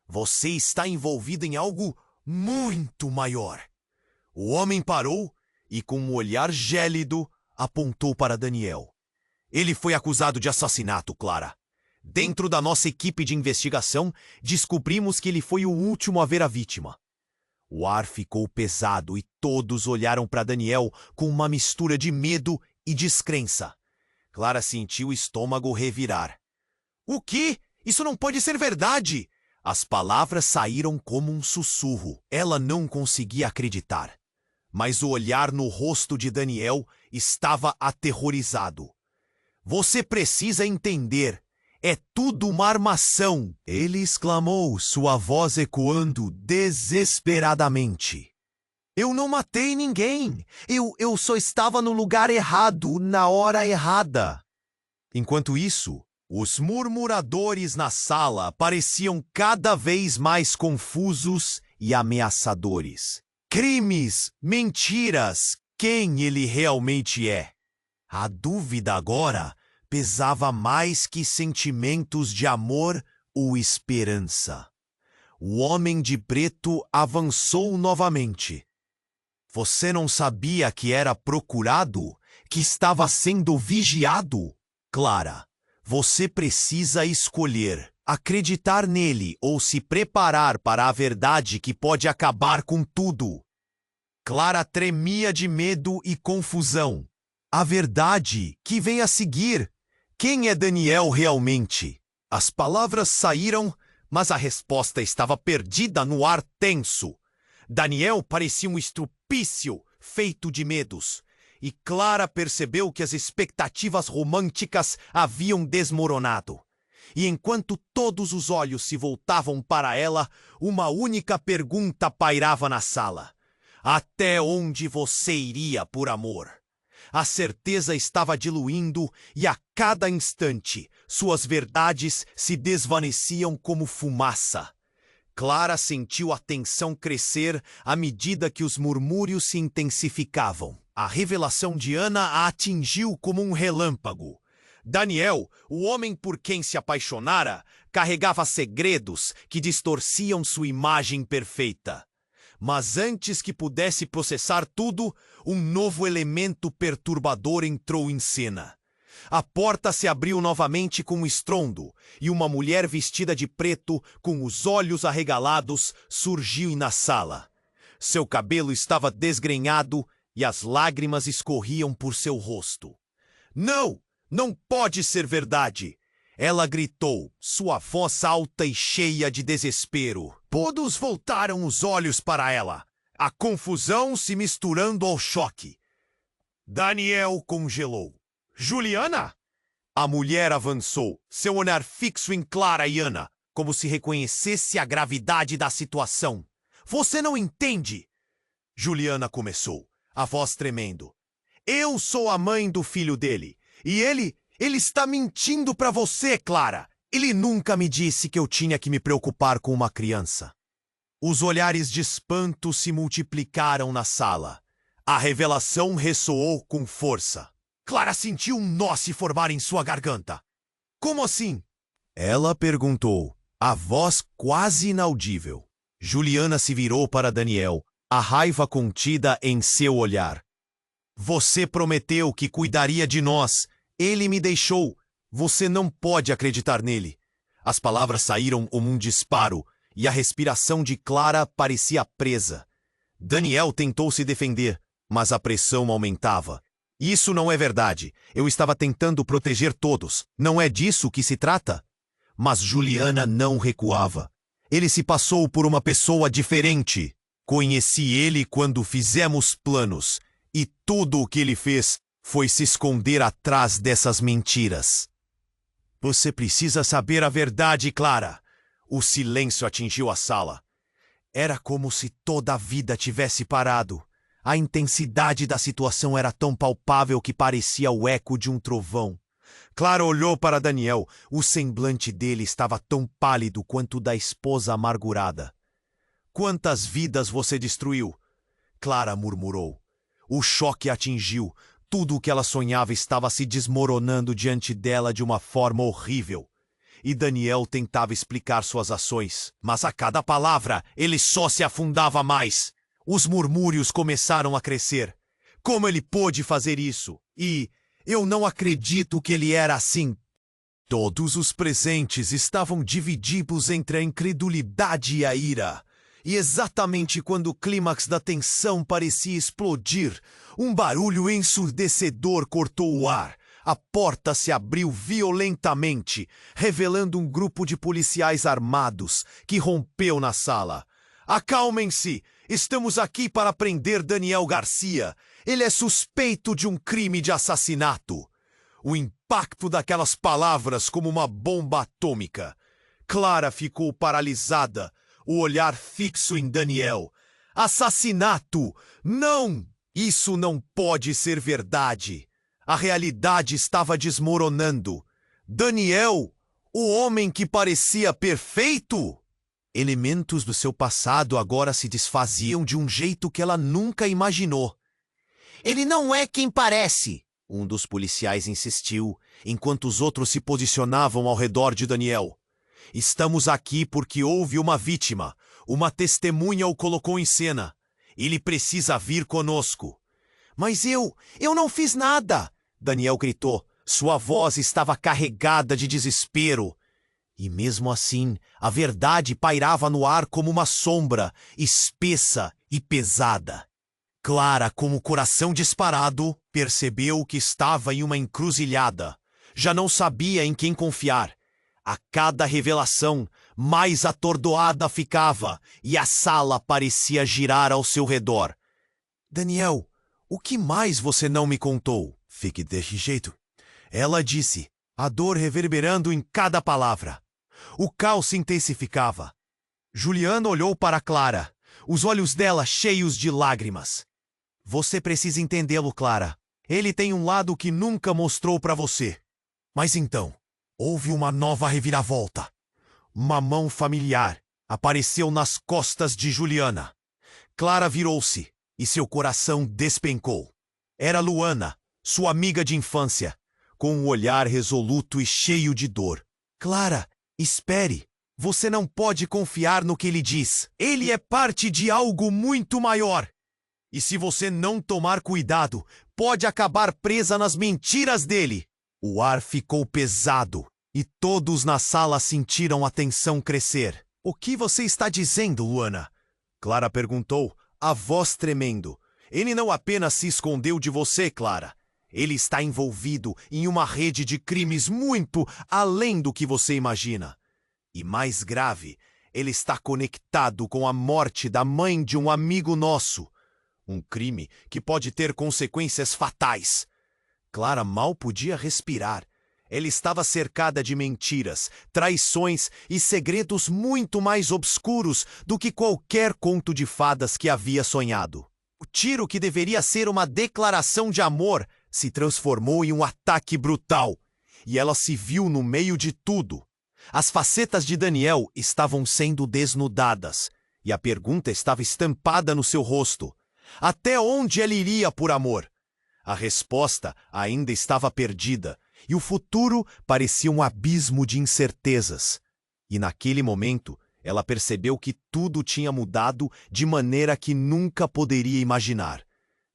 Você está envolvido em algo muito maior. O homem parou e, com um olhar gélido, apontou para Daniel. Ele foi acusado de assassinato, Clara. Dentro da nossa equipe de investigação, descobrimos que ele foi o último a ver a vítima. O ar ficou pesado e todos olharam para Daniel com uma mistura de medo e descrença. Clara sentiu o estômago revirar. O quê? Isso não pode ser verdade! As palavras saíram como um sussurro. Ela não conseguia acreditar. Mas o olhar no rosto de Daniel estava aterrorizado. Você precisa entender. É tudo uma armação! Ele exclamou, sua voz ecoando desesperadamente. Eu não matei ninguém! Eu só estava no lugar errado, na hora errada! Enquanto isso, os murmuradores na sala pareciam cada vez mais confusos e ameaçadores. Crimes, mentiras, quem ele realmente é? A dúvida agora pesava mais que sentimentos de amor ou esperança. O homem de preto avançou novamente. Você não sabia que era procurado? Que estava sendo vigiado? Clara, você precisa escolher acreditar nele ou se preparar para a verdade que pode acabar com tudo. Clara tremia de medo e confusão. A verdade que vem a seguir. Quem é Daniel realmente? As palavras saíram, mas a resposta estava perdida no ar tenso. Daniel parecia um estrupício feito de medos. E Clara percebeu que as expectativas românticas haviam desmoronado. E enquanto todos os olhos se voltavam para ela, uma única pergunta pairava na sala. Até onde você iria por amor? A certeza estava diluindo e a cada instante suas verdades se desvaneciam como fumaça. Clara sentiu a tensão crescer à medida que os murmúrios se intensificavam. A revelação de Ana a atingiu como um relâmpago. Daniel, o homem por quem se apaixonara, carregava segredos que distorciam sua imagem perfeita. Mas antes que pudesse processar tudo, um novo elemento perturbador entrou em cena. A porta se abriu novamente com um estrondo, e uma mulher vestida de preto, com os olhos arregalados, surgiu na sala. Seu cabelo estava desgrenhado e as lágrimas escorriam por seu rosto. Não! Não pode ser verdade! Ela gritou, sua voz alta e cheia de desespero. Todos voltaram os olhos para ela, a confusão se misturando ao choque. Daniel congelou. Juliana? A mulher avançou, seu olhar fixo em Clara e Ana, como se reconhecesse a gravidade da situação. Você não entende? Juliana começou, a voz tremendo. Eu sou a mãe do filho dele, e ele está mentindo para você, Clara. Ele nunca me disse que eu tinha que me preocupar com uma criança. Os olhares de espanto se multiplicaram na sala. A revelação ressoou com força. Clara sentiu um nó se formar em sua garganta. Como assim? Ela perguntou, a voz quase inaudível. Juliana se virou para Daniel, a raiva contida em seu olhar. Você prometeu que cuidaria de nós. Ele me deixou. Você não pode acreditar nele. As palavras saíram como um disparo, e a respiração de Clara parecia presa. Daniel tentou se defender, mas a pressão aumentava. Isso não é verdade. Eu estava tentando proteger todos. Não é disso que se trata? Mas Juliana não recuava. Ele se passou por uma pessoa diferente. Conheci ele quando fizemos planos, e tudo o que ele fez foi se esconder atrás dessas mentiras. Você precisa saber a verdade, Clara. O silêncio atingiu a sala. Era como se toda a vida tivesse parado. A intensidade da situação era tão palpável que parecia o eco de um trovão. Clara olhou para Daniel. O semblante dele estava tão pálido quanto o da esposa amargurada. Quantas vidas você destruiu? Clara murmurou. O choque a atingiu. Tudo o que ela sonhava estava se desmoronando diante dela de uma forma horrível. E Daniel tentava explicar suas ações, mas a cada palavra ele só se afundava mais. Os murmúrios começaram a crescer. Como ele pôde fazer isso? Eu não acredito que ele era assim. Todos os presentes estavam divididos entre a incredulidade e a ira. E exatamente quando o clímax da tensão parecia explodir, um barulho ensurdecedor cortou o ar. A porta se abriu violentamente, revelando um grupo de policiais armados que rompeu na sala. Acalmem-se! Estamos aqui para prender Daniel Garcia. Ele é suspeito de um crime de assassinato. O impacto daquelas palavras como uma bomba atômica. Clara ficou paralisada, o olhar fixo em Daniel. Assassinato! Não! Isso não pode ser verdade. A realidade estava desmoronando. Daniel, o homem que parecia perfeito? Elementos do seu passado agora se desfaziam de um jeito que ela nunca imaginou. Ele não é quem parece, um dos policiais insistiu, enquanto os outros se posicionavam ao redor de Daniel. Estamos aqui porque houve uma vítima. Uma testemunha o colocou em cena. Ele precisa vir conosco. Mas eu não fiz nada, Daniel gritou. Sua voz estava carregada de desespero. E mesmo assim, a verdade pairava no ar como uma sombra, espessa e pesada. Clara, com o coração disparado, percebeu que estava em uma encruzilhada. Já não sabia em quem confiar. A cada revelação, mais atordoada ficava, e a sala parecia girar ao seu redor. Daniel, o que mais você não me contou? Fique desse jeito. Ela disse, a dor reverberando em cada palavra. O caos se intensificava. Juliana olhou para Clara, os olhos dela cheios de lágrimas. Você precisa entendê-lo, Clara. Ele tem um lado que nunca mostrou para você. Mas então, houve uma nova reviravolta. Uma mão familiar apareceu nas costas de Juliana. Clara virou-se e seu coração despencou. Era Luana, sua amiga de infância, com um olhar resoluto e cheio de dor. Clara, espere. Você não pode confiar no que ele diz. Ele é parte de algo muito maior. E se você não tomar cuidado, pode acabar presa nas mentiras dele. O ar ficou pesado e todos na sala sentiram a tensão crescer. O que você está dizendo, Luana? Clara perguntou, a voz tremendo. Ele não apenas se escondeu de você, Clara. Ele está envolvido em uma rede de crimes muito além do que você imagina. E mais grave, ele está conectado com a morte da mãe de um amigo nosso. Um crime que pode ter consequências fatais. Clara mal podia respirar. Ela estava cercada de mentiras, traições e segredos muito mais obscuros do que qualquer conto de fadas que havia sonhado. O tiro que deveria ser uma declaração de amor se transformou em um ataque brutal. E ela se viu no meio de tudo. As facetas de Daniel estavam sendo desnudadas. E a pergunta estava estampada no seu rosto. Até onde ela iria por amor? A resposta ainda estava perdida, e o futuro parecia um abismo de incertezas. E naquele momento, ela percebeu que tudo tinha mudado de maneira que nunca poderia imaginar.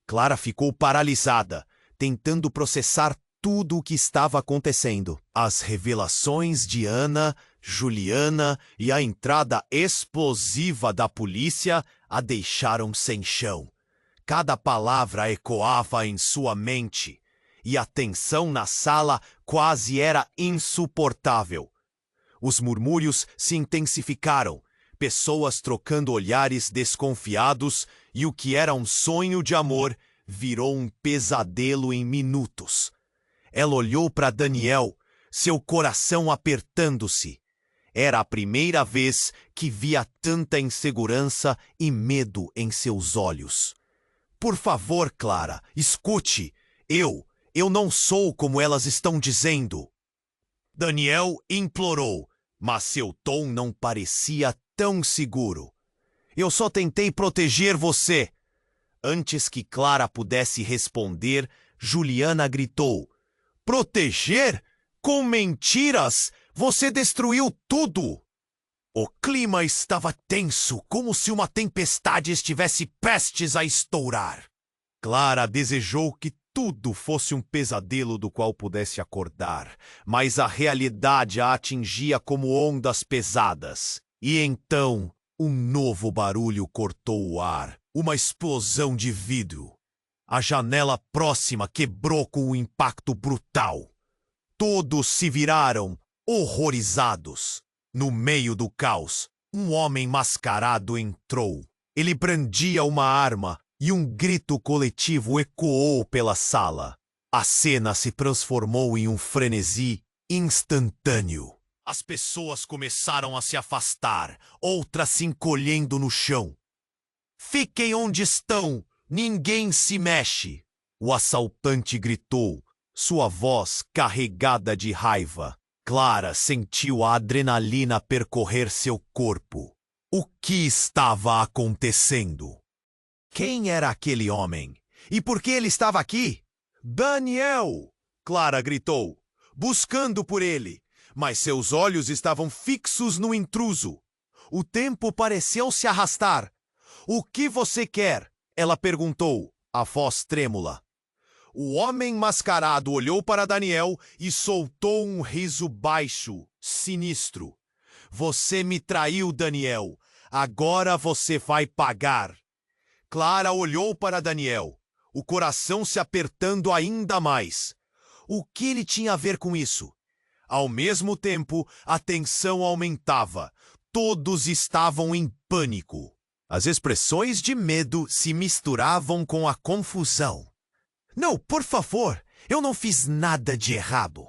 Clara ficou paralisada, tentando processar tudo o que estava acontecendo. As revelações de Ana, Juliana e a entrada explosiva da polícia a deixaram sem chão. Cada palavra ecoava em sua mente, e a tensão na sala quase era insuportável. Os murmúrios se intensificaram, pessoas trocando olhares desconfiados, e o que era um sonho de amor virou um pesadelo em minutos. Ela olhou para Daniel, seu coração apertando-se. Era a primeira vez que via tanta insegurança e medo em seus olhos. Por favor, Clara, escute. Eu Eu não sou como elas estão dizendo. Daniel implorou, mas seu tom não parecia tão seguro. Eu só tentei proteger você. Antes que Clara pudesse responder, Juliana gritou: Proteger? Com mentiras! Você destruiu tudo! O clima estava tenso, como se uma tempestade estivesse prestes a estourar. Clara desejou que tudo fosse um pesadelo do qual pudesse acordar, mas a realidade a atingia como ondas pesadas. E então, um novo barulho cortou o ar, uma explosão de vidro. A janela próxima quebrou com um impacto brutal. Todos se viraram, horrorizados. No meio do caos, um homem mascarado entrou. Ele brandia uma arma e um grito coletivo ecoou pela sala. A cena se transformou em um frenesi instantâneo. As pessoas começaram a se afastar, outras se encolhendo no chão. Fiquem onde estão, ninguém se mexe. O assaltante gritou, sua voz carregada de raiva. Clara sentiu a adrenalina percorrer seu corpo. O que estava acontecendo? Quem era aquele homem? E por que ele estava aqui? Daniel! Clara gritou, buscando por ele, mas seus olhos estavam fixos no intruso. O tempo pareceu se arrastar. O que você quer? Ela perguntou, a voz trêmula. O homem mascarado olhou para Daniel e soltou um riso baixo, sinistro. Você me traiu, Daniel. Agora você vai pagar. Clara olhou para Daniel, o coração se apertando ainda mais. O que ele tinha a ver com isso? Ao mesmo tempo, a tensão aumentava. Todos estavam em pânico. As expressões de medo se misturavam com a confusão. Não, por favor, eu não fiz nada de errado.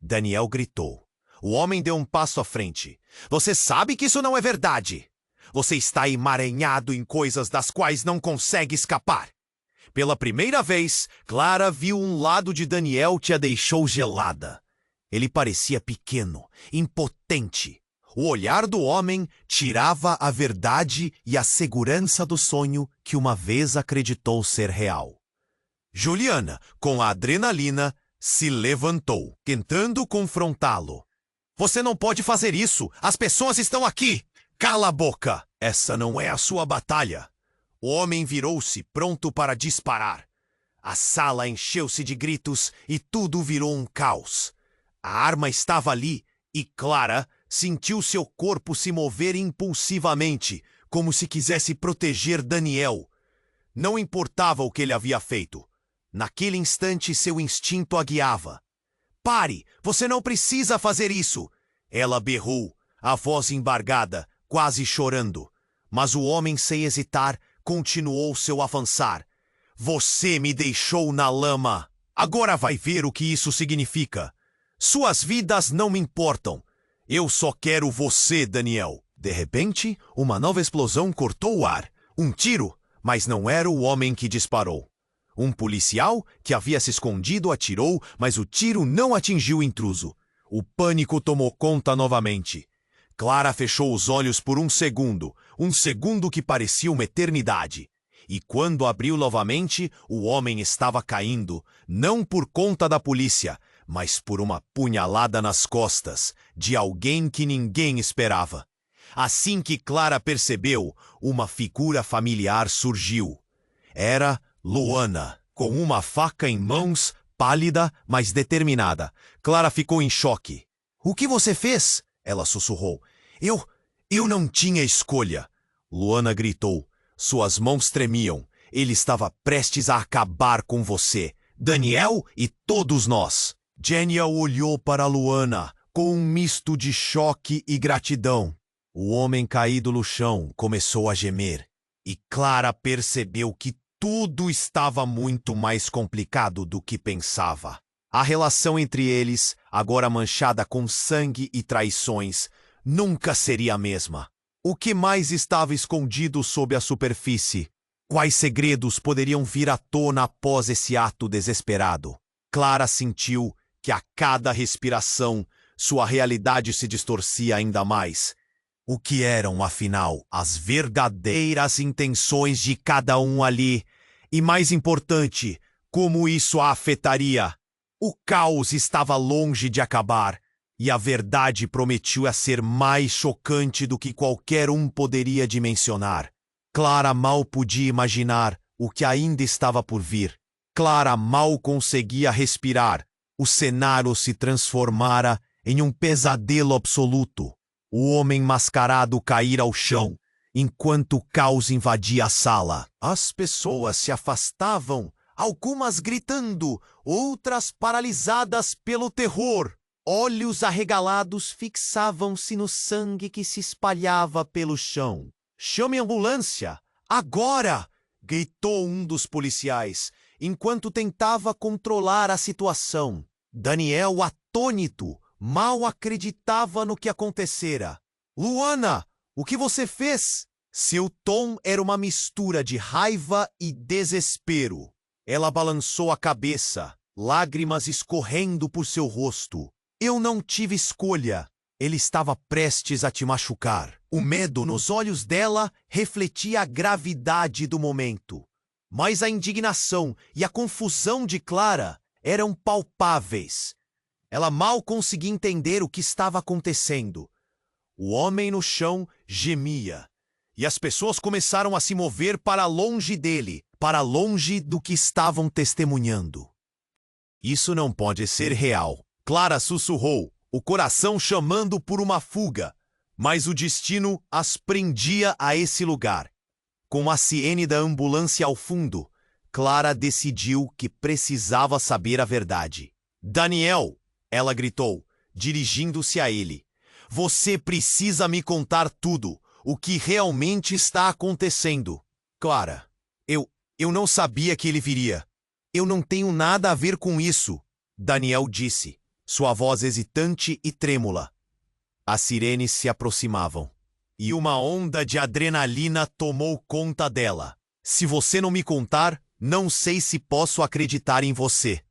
Daniel gritou. O homem deu um passo à frente. Você sabe que isso não é verdade. Você está emaranhado em coisas das quais não consegue escapar. Pela primeira vez, Clara viu um lado de Daniel que a deixou gelada. Ele parecia pequeno, impotente. O olhar do homem tirava a verdade e a segurança do sonho que uma vez acreditou ser real. Juliana, com a adrenalina, se levantou, tentando confrontá-lo. Você não pode fazer isso! As pessoas estão aqui! Cala a boca! Essa não é a sua batalha! O homem virou-se, pronto para disparar. A sala encheu-se de gritos e tudo virou um caos. A arma estava ali e Clara sentiu seu corpo se mover impulsivamente, como se quisesse proteger Daniel. Não importava o que ele havia feito. Naquele instante, seu instinto a guiava. Pare! Você não precisa fazer isso! Ela berrou, a voz embargada, quase chorando. Mas o homem, sem hesitar, continuou seu avançar. Você me deixou na lama. Agora vai ver o que isso significa. Suas vidas não me importam. Eu só quero você, Daniel. De repente, uma nova explosão cortou o ar. Um tiro, mas não era o homem que disparou. Um policial que havia se escondido atirou, mas o tiro não atingiu o intruso. O pânico tomou conta novamente. Clara fechou os olhos por um segundo que parecia uma eternidade. E quando abriu novamente, o homem estava caindo, não por conta da polícia, mas por uma punhalada nas costas de alguém que ninguém esperava. Assim que Clara percebeu, uma figura familiar surgiu. Era Luana, com uma faca em mãos, pálida, mas determinada. Clara ficou em choque. O que você fez? Ela sussurrou. Eu não tinha escolha. Luana gritou. Suas mãos tremiam. Ele estava prestes a acabar com você, Daniel e todos nós. Daniel olhou para Luana com um misto de choque e gratidão. O homem caído no chão começou a gemer. E Clara percebeu que tudo estava muito mais complicado do que pensava. A relação entre eles, agora manchada com sangue e traições, nunca seria a mesma. O que mais estava escondido sob a superfície? Quais segredos poderiam vir à tona após esse ato desesperado? Clara sentiu que a cada respiração sua realidade se distorcia ainda mais. O que eram, afinal, as verdadeiras intenções de cada um ali? E mais importante, como isso a afetaria? O caos estava longe de acabar, e a verdade prometia ser mais chocante do que qualquer um poderia dimensionar. Clara mal podia imaginar o que ainda estava por vir. Clara mal conseguia respirar. O cenário se transformara em um pesadelo absoluto. O homem mascarado caíra ao chão, enquanto o caos invadia a sala. As pessoas se afastavam, algumas gritando, outras paralisadas pelo terror. Olhos arregalados fixavam-se no sangue que se espalhava pelo chão. "Chame a ambulância! Agora!" gritou um dos policiais, enquanto tentava controlar a situação. Daniel, atônito, mal acreditava no que acontecera. "Luana, o que você fez?" Seu tom era uma mistura de raiva e desespero. Ela balançou a cabeça, lágrimas escorrendo por seu rosto. "Eu não tive escolha. Ele estava prestes a te machucar." O medo nos olhos dela refletia a gravidade do momento. Mas a indignação e a confusão de Clara eram palpáveis. Ela mal conseguia entender o que estava acontecendo. O homem no chão gemia, e as pessoas começaram a se mover para longe dele, para longe do que estavam testemunhando. "Isso não pode ser real," Clara sussurrou, o coração chamando por uma fuga, mas o destino as prendia a esse lugar. Com a sirene da ambulância ao fundo, Clara decidiu que precisava saber a verdade. "Daniel!" ela gritou, dirigindo-se a ele. "Você precisa me contar tudo, o que realmente está acontecendo." "Clara, eu não sabia que ele viria. Eu não tenho nada a ver com isso," Daniel disse, sua voz hesitante e trêmula. As sirenes se aproximavam, e uma onda de adrenalina tomou conta dela. "Se você não me contar, não sei se posso acreditar em você."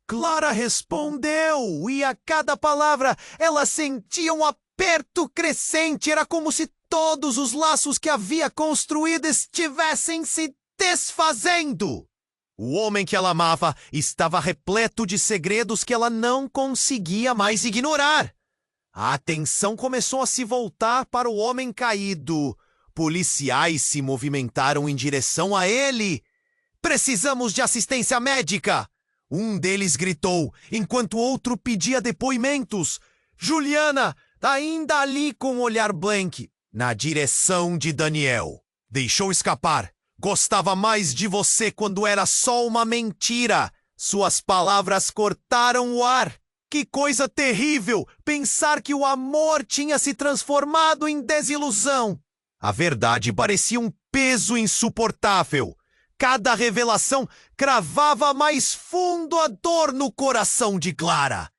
Clara respondeu, e a cada palavra ela sentia um aperto crescente. Era como se todos os laços que havia construído estivessem se desfazendo. O homem que ela amava estava repleto de segredos que ela não conseguia mais ignorar. A atenção começou a se voltar para o homem caído. Policiais se movimentaram em direção a ele. "Precisamos de assistência médica!" Um deles gritou, enquanto outro pedia depoimentos. Juliana, ainda ali com o olhar blanco, na direção de Daniel. "Deixou escapar. Gostava mais de você quando era só uma mentira." Suas palavras cortaram o ar. Que coisa terrível pensar que o amor tinha se transformado em desilusão. A verdade parecia um peso insuportável. Cada revelação cravava mais fundo a dor no coração de Clara.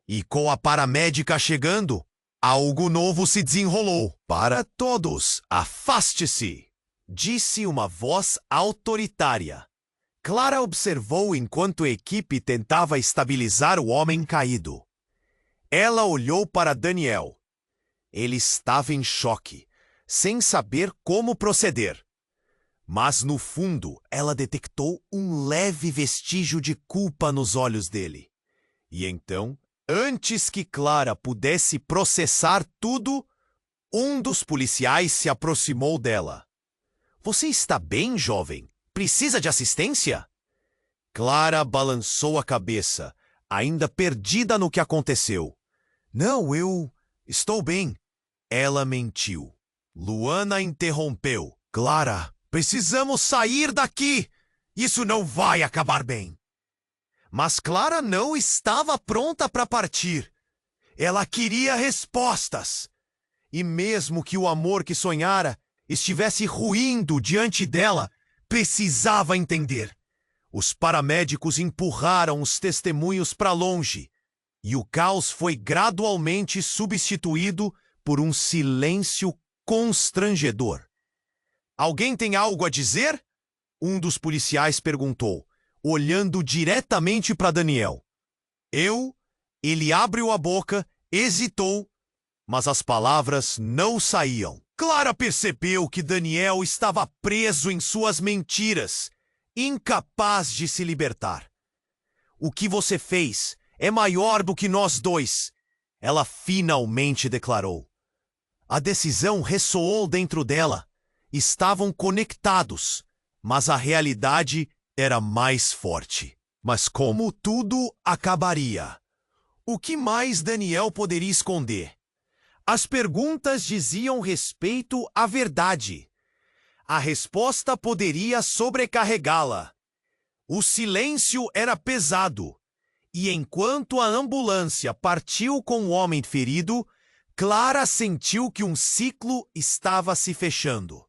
E com a paramédica chegando, algo novo se desenrolou. "Para todos, afaste-se!" disse uma voz autoritária. Clara observou enquanto a equipe tentava estabilizar o homem caído. Ela olhou para Daniel. Ele estava em choque, sem saber como proceder. Mas no fundo, ela detectou um leve vestígio de culpa nos olhos dele. E então, antes que Clara pudesse processar tudo, um dos policiais se aproximou dela. "Você está bem, jovem? Precisa de assistência?" Clara balançou a cabeça, ainda perdida no que aconteceu. "Não, eu estou bem." Ela mentiu. Luana interrompeu. "Clara, precisamos sair daqui. Isso não vai acabar bem." Mas Clara não estava pronta para partir. Ela queria respostas. E mesmo que o amor que sonhara estivesse ruindo diante dela, precisava entender. Os paramédicos empurraram os testemunhos para longe, e o caos foi gradualmente substituído por um silêncio constrangedor. "Alguém tem algo a dizer?" Um dos policiais perguntou. olhando diretamente para Daniel. Ele abriu a boca, hesitou, mas as palavras não saíam. Clara percebeu que Daniel estava preso em suas mentiras, incapaz de se libertar. O que você fez é maior do que nós dois, ela finalmente declarou. A decisão ressoou dentro dela. Estavam conectados, mas a realidade era mais forte. Mas como tudo acabaria? O que mais Daniel poderia esconder? As perguntas diziam respeito à verdade. A resposta poderia sobrecarregá-la. O silêncio era pesado, e enquanto a ambulância partiu com o homem ferido, Clara sentiu que um ciclo estava se fechando.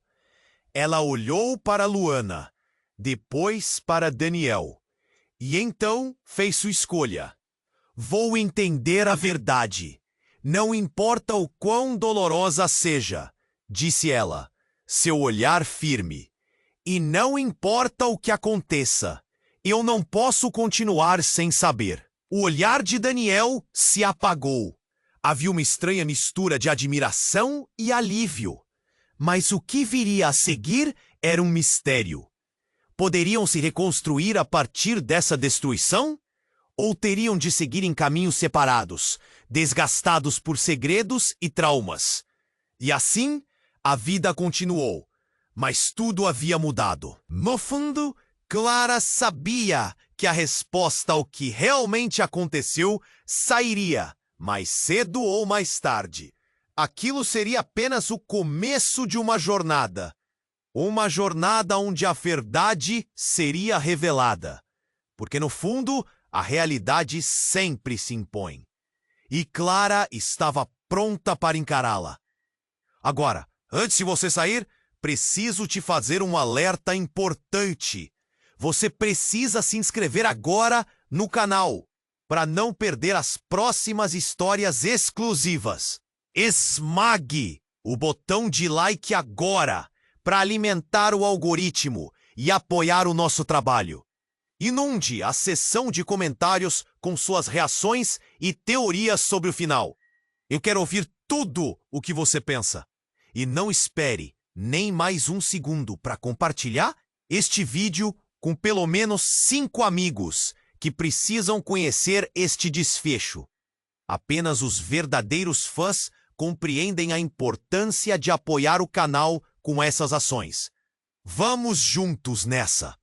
Ela olhou para Luana, depois para Daniel, e então fez sua escolha. Vou entender a verdade. Não importa o quão dolorosa seja, disse ela, seu olhar firme. E não importa o que aconteça, eu não posso continuar sem saber. O olhar de Daniel se apagou. Havia uma estranha mistura de admiração e alívio. Mas o que viria a seguir era um mistério. Poderiam se reconstruir a partir dessa destruição? Ou teriam de seguir em caminhos separados, desgastados por segredos e traumas? E assim, a vida continuou, mas tudo havia mudado. No fundo, Clara sabia que a resposta ao que realmente aconteceu sairia, mais cedo ou mais tarde. Aquilo seria apenas o começo de uma jornada. Uma jornada onde a verdade seria revelada. Porque, no fundo, a realidade sempre se impõe. E Clara estava pronta para encará-la. Agora, antes de você sair, preciso te fazer um alerta importante. Você precisa se inscrever agora no canal, para não perder as próximas histórias exclusivas. Esmague o botão de like agora, para alimentar o algoritmo e apoiar o nosso trabalho. Inunde a seção de comentários com suas reações e teorias sobre o final. Eu quero ouvir tudo o que você pensa. E não espere nem mais um segundo para compartilhar este vídeo com pelo menos 5 amigos que precisam conhecer este desfecho. Apenas os verdadeiros fãs compreendem a importância de apoiar o canal com essas ações. Vamos juntos nessa!